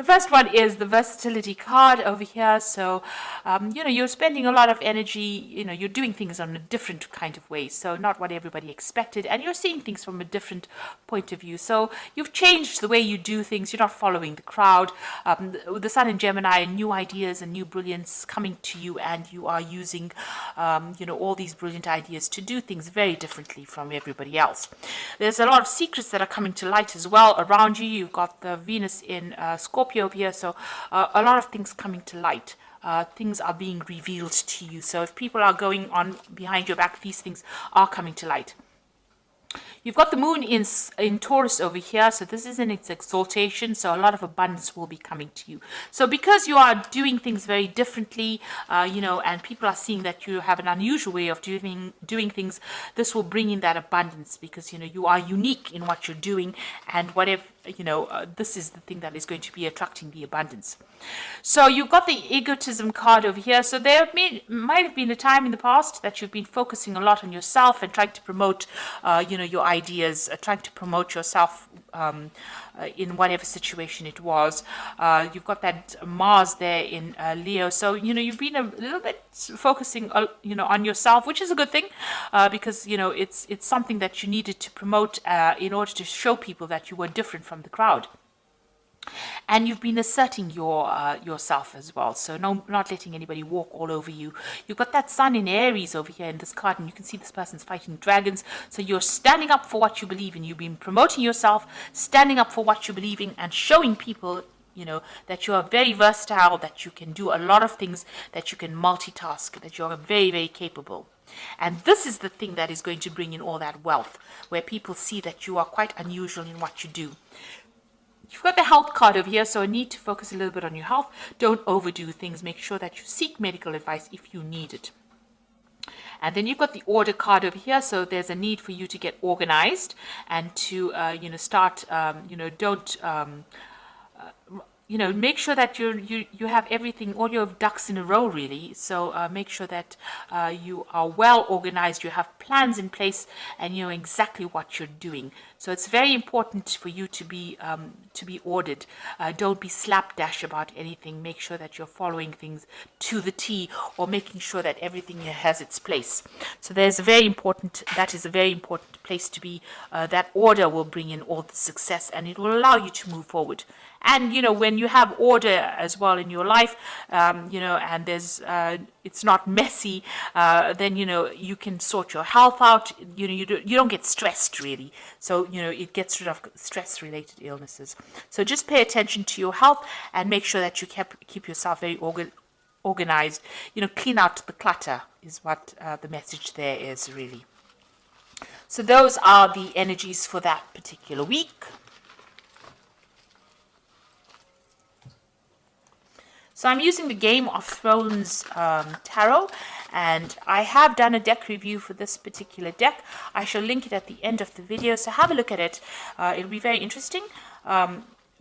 The first one is the versatility card over here. So, you're spending a lot of energy, you're doing things on a different kind of way. So not what everybody expected. And you're seeing things from a different point of view. So you've changed the way you do things. You're not following the crowd. The Sun in Gemini, new ideas and new brilliance coming to you. And you are using, all these brilliant ideas to do things very differently from everybody else. There's a lot of secrets that are coming to light as well around you. You've got the Venus in Scorpio over here, so a lot of things coming to light. Things are being revealed to you. So if people are going on behind your back, these things are coming to light. You've got the moon in Taurus over here, so this is in its exaltation, so a lot of abundance will be coming to you. So because you are doing things very differently, and people are seeing that you have an unusual way of doing things, this will bring in that abundance because, you are unique in what you're doing, and whatever, this is the thing that is going to be attracting the abundance. So you've got the egotism card over here. So there might have been a time in the past that you've been focusing a lot on yourself and trying to promote, your ideas, trying to promote yourself in whatever situation it was. You've got that Mars there in Leo. So, you've been a little bit focusing, on yourself, which is a good thing because, it's something that you needed to promote in order to show people that you were different from the crowd. And you've been asserting yourself as well. So not letting anybody walk all over you. You've got that Sun in Aries over here in this card, and you can see this person's fighting dragons. So you're standing up for what you believe in. You've been promoting yourself, standing up for what you believe in, and showing people, that you are very versatile, that you can do a lot of things, that you can multitask, that you're very, very capable. And this is the thing that is going to bring in all that wealth, where people see that you are quite unusual in what you do. You've got the health card over here, so I need to focus a little bit on your health. Don't overdo things. Make sure that you seek medical advice if you need it. And then you've got the order card over here, so there's a need for you to get organized and to, start, make sure that you have everything, all your ducks in a row, really. So make sure that you are well organized, you have plans in place, and you know exactly what you're doing. So it's very important for you to be ordered. Don't be slapdash about anything. Make sure that you're following things to the T, or making sure that everything has its place. So that is a very important place to be. That order will bring in all the success, and it will allow you to move forward. And when you have order as well in your life, and there's it's not messy, then you can sort your health out. You don't get stressed, really. So it gets rid of stress-related illnesses. So just pay attention to your health and make sure that you keep yourself very organized. Clean out the clutter is what the message there is, really. So those are the energies for that particular week. So I'm using the Game of Thrones tarot, and I have done a deck review for this particular deck. I shall link it at the end of the video, so have a look at it. It'll be very interesting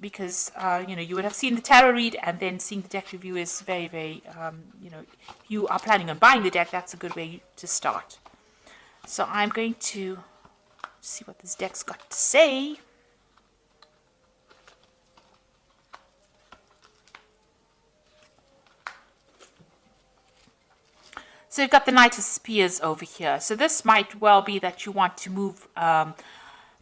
because you would have seen the tarot read, and then seeing the deck review is very, very, if you are planning on buying the deck, that's a good way to start. So I'm going to see what this deck's got to say. So you've got the Knight of Spears over here. So this might well be that you want to move,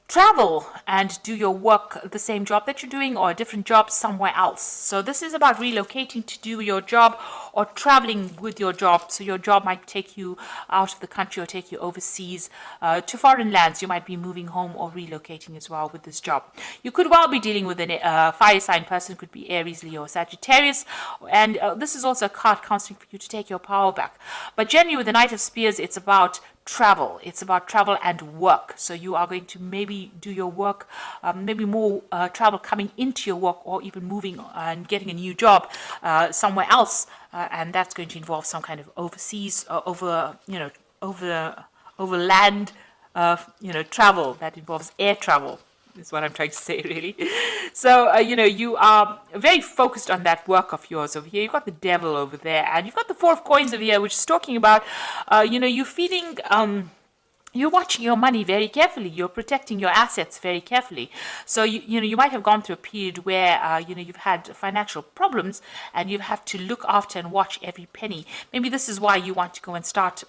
travel and do your work, the same job that you're doing, or a different job somewhere else. So this is about relocating to do your job, or traveling with your job. So your job might take you out of the country or take you overseas to foreign lands. You might be moving home or relocating as well with this job. You could well be dealing with a fire sign person, could be Aries, Leo, or Sagittarius. And this is also a card counseling for you to take your power back. But generally with the Knight of Spears, it's about travel. It's about travel and work. So you are going to maybe do your work, maybe more travel coming into your work, or even moving and getting a new job somewhere else, and that's going to involve some kind of overseas, overland, travel that involves air travel. Is what I'm trying to say, really. So, you are very focused on that work of yours over here. You've got the Devil over there, and you've got the Four of Coins over here, which is talking about, you feeling, you're watching your money very carefully. You're protecting your assets very carefully. So you might have gone through a period where you've had financial problems, and you have to look after and watch every penny. Maybe this is why you want to go and start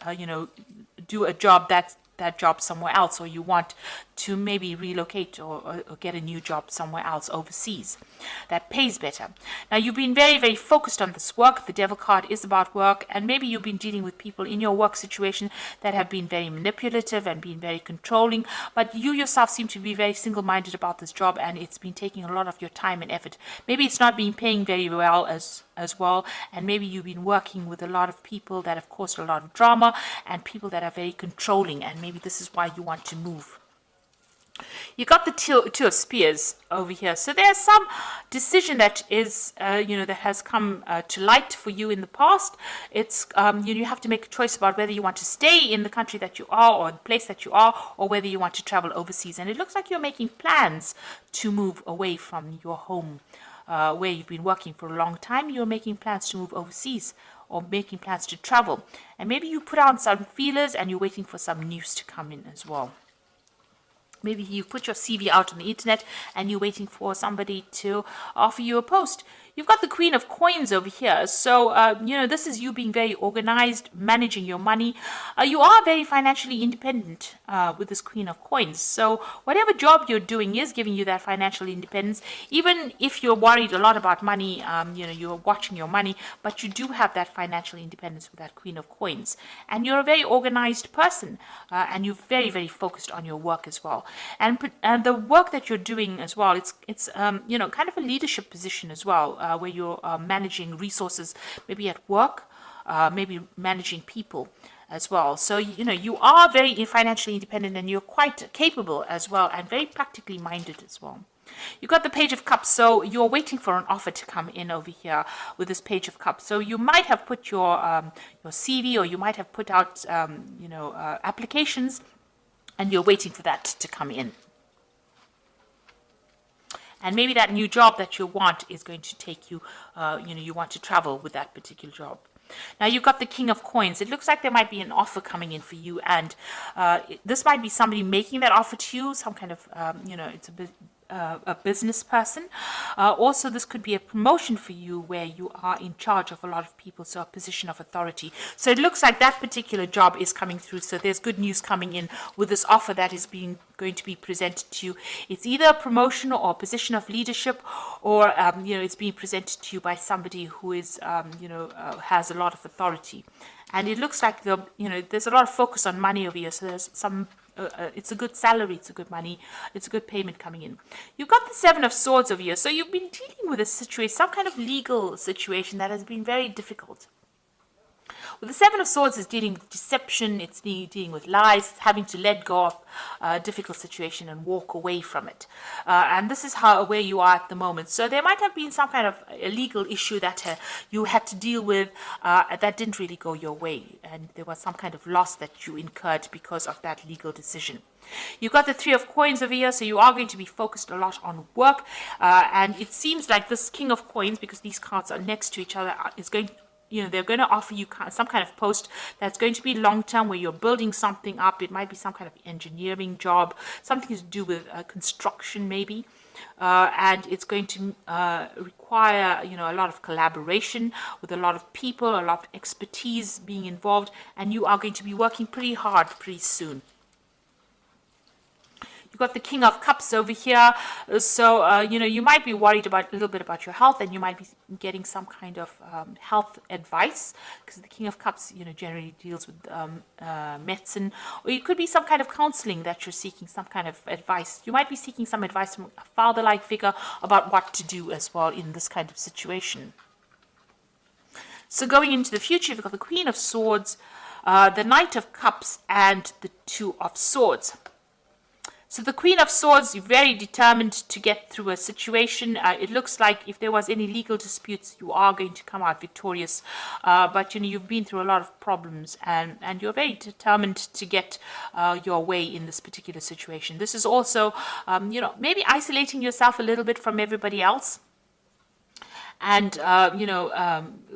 do a job that job somewhere else, or you want to maybe relocate or get a new job somewhere else overseas that pays better. Now, you've been very, very focused on this work. The devil card is about work, and maybe you've been dealing with people in your work situation that have been very manipulative and been very controlling, but you yourself seem to be very single-minded about this job, and it's been taking a lot of your time and effort. Maybe it's not been paying very well as well, and maybe you've been working with a lot of people that have caused a lot of drama and people that are very controlling, and maybe this is why you want to move. You got the two of spears over here, so there's some decision that is that has come to light for you in the past. It's you have to make a choice about whether you want to stay in the country that you are, or the place that you are, or whether you want to travel overseas. And it looks like you're making plans to move away from your home where you've been working for a long time. You're making plans to move overseas, or making plans to travel, and maybe you put out some feelers and you're waiting for some news to come in as well. Maybe you put your CV out on the internet and you're waiting for somebody to offer you a post. You've got the Queen of Coins over here. So, this is you being very organized, managing your money. You are very financially independent with this Queen of Coins. So, whatever job you're doing is giving you that financial independence. Even if you're worried a lot about money, you're watching your money, but you do have that financial independence with that Queen of Coins. And you're a very organized person, and you're very, very focused on your work as well. And the work that you're doing as well, it's kind of a leadership position as well, where you're managing resources, maybe at work, maybe managing people as well. So, you are very financially independent, and you're quite capable as well, and very practically minded as well. You got the Page of Cups, so you're waiting for an offer to come in over here with this Page of Cups. So you might have put your CV, or you might have put out applications, and you're waiting for that to come in. And maybe that new job that you want is going to take you, you want to travel with that particular job. Now, you've got the King of Coins. It looks like there might be an offer coming in for you, and this might be somebody making that offer to you, some kind of, it's a business person. Also, this could be a promotion for you where you are in charge of a lot of people, so a position of authority. So it looks like that particular job is coming through. So there's good news coming in with this offer that is going to be presented to you. It's either a promotion or a position of leadership, or it's being presented to you by somebody who is has a lot of authority. And it looks like there's a lot of focus on money over here. So there's some. It's a good salary, it's a good money, it's a good payment coming in. You've got the Seven of Swords over here. So you've been dealing with a situation, some kind of legal situation that has been very difficult. Well, the Seven of Swords is dealing with deception, it's dealing with lies, it's having to let go of a difficult situation and walk away from it. And this is where you are at the moment. So there might have been some kind of a legal issue that you had to deal with that didn't really go your way. And there was some kind of loss that you incurred because of that legal decision. You've got the Three of Coins over here, so you are going to be focused a lot on work. And it seems like this King of Coins, because these cards are next to each other, is going to they're going to offer you some kind of post that's going to be long-term, where you're building something up. It might be some kind of engineering job, something to do with construction maybe. And it's going to require, a lot of collaboration with a lot of people, a lot of expertise being involved, and you are going to be working pretty hard pretty soon. You've got the King of Cups over here. So, you might be worried a little bit about your health, and you might be getting some kind of health advice, because the King of Cups, generally deals with medicine, or it could be some kind of counseling that you're seeking, some kind of advice. You might be seeking some advice from a father-like figure about what to do as well in this kind of situation. So going into the future, you've got the Queen of Swords, the Knight of Cups, and the Two of Swords. So the Queen of Swords, you're very determined to get through a situation. It looks like if there was any legal disputes, you are going to come out victorious. But, you've been through a lot of problems, and you're very determined to get your way in this particular situation. This is also, maybe isolating yourself a little bit from everybody else. and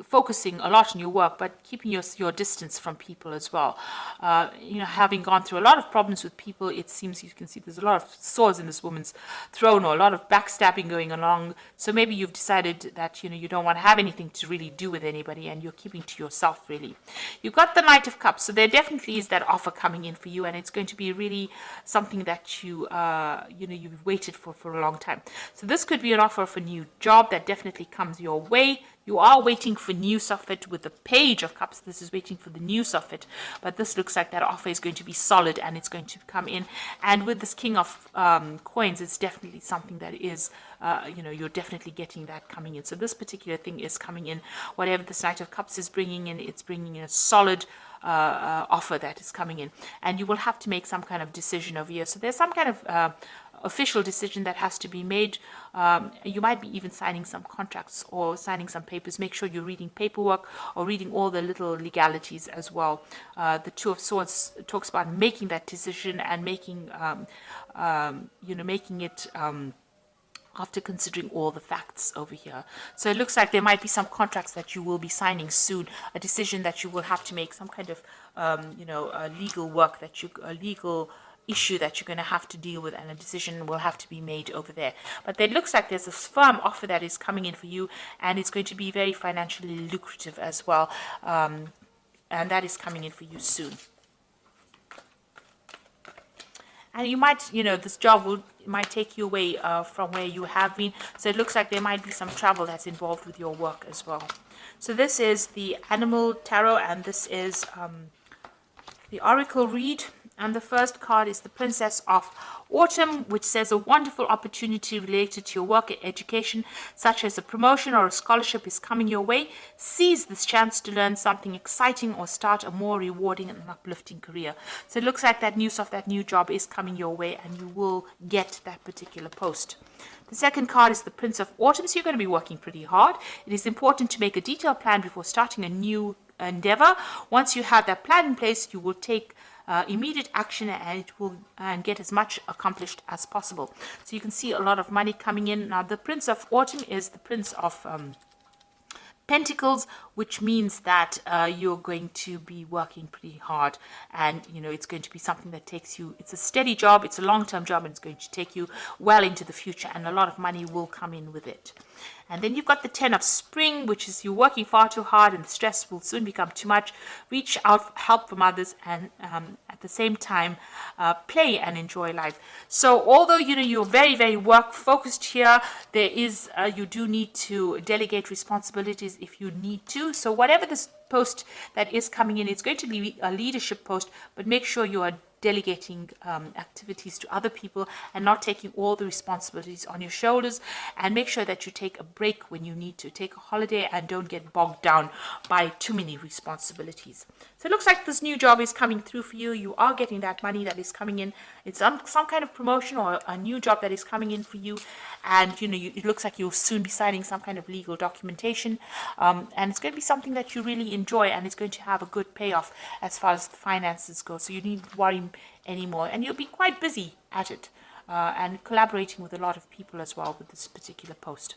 focusing a lot on your work, but keeping your distance from people as well. Having gone through a lot of problems with people, it seems you can see there's a lot of swords in this woman's throne, or a lot of backstabbing going along. So maybe you've decided that you don't want to have anything to really do with anybody, and you're keeping to yourself really. You've got the Knight of Cups, so there definitely is that offer coming in for you, and it's going to be really something that you've waited for a long time. So this could be an offer for a new job that definitely comes your way. You are waiting for news of it with the Page of Cups. This is waiting for the news of it. But this looks like that offer is going to be solid, and it's going to come in. And with this King of Coins, it's definitely something that is, you're definitely getting that coming in. So this particular thing is coming in. Whatever this Knight of Cups is bringing in, it's bringing in a solid offer that is coming in. And you will have to make some kind of decision over here. So there's some kind of official decision that has to be made. You might be even signing some contracts or signing some papers. Make sure you're reading paperwork or reading all the little legalities as well. The Two of Swords talks about making that decision and making it after considering all the facts over here. So it looks like there might be some contracts that you will be signing soon, a decision that you will have to make, some kind of legal work a legal issue that you're going to have to deal with, and a decision will have to be made over there. But it looks like there's a firm offer that is coming in for you, and it's going to be very financially lucrative as well, and that is coming in for you soon. And you might, this job might take you away from where you have been. So it looks like there might be some travel that's involved with your work as well. So this is the Animal Tarot, and this is the Oracle read. And the first card is the Princess of Autumn, which says a wonderful opportunity related to your work and education, such as a promotion or a scholarship, is coming your way. Seize this chance to learn something exciting or start a more rewarding and uplifting career. So it looks like that news of that new job is coming your way, and you will get that particular post. The second card is the Prince of Autumn, so you're going to be working pretty hard. It is important to make a detailed plan before starting a new endeavor. Once you have that plan in place, you will take immediate action, and it will get as much accomplished as possible. So you can see a lot of money coming in. Now the Prince of Autumn is the Prince of Pentacles, which means that you're going to be working pretty hard, and it's going to be something that takes you, it's a steady job, it's a long-term job, and it's going to take you well into the future, and a lot of money will come in with it. And then you've got the 10 of Spring, which is you're working far too hard and the stress will soon become too much. Reach out for help from others, and at the same time play and enjoy life. So although you're very, very work focused here, there is you do need to delegate responsibilities if you need to. So whatever this post that is coming in, it's going to be a leadership post, but make sure you are delegating activities to other people and not taking all the responsibilities on your shoulders, and make sure that you take a break when you need to. Take a holiday and don't get bogged down by too many responsibilities. So it looks like this new job is coming through for you. You are getting that money that is coming in. It's some kind of promotion or a new job that is coming in for you, and it looks like you'll soon be signing some kind of legal documentation, and it's going to be something that you really enjoy, and it's going to have a good payoff as far as the finances go. So you needn't worry anymore, and you'll be quite busy at it, and collaborating with a lot of people as well with this particular post.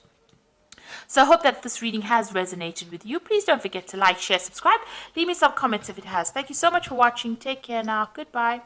So I hope that this reading has resonated with you. Please don't forget to like, share, subscribe. Leave me some comments if it has. Thank you so much for watching. Take care now. Goodbye.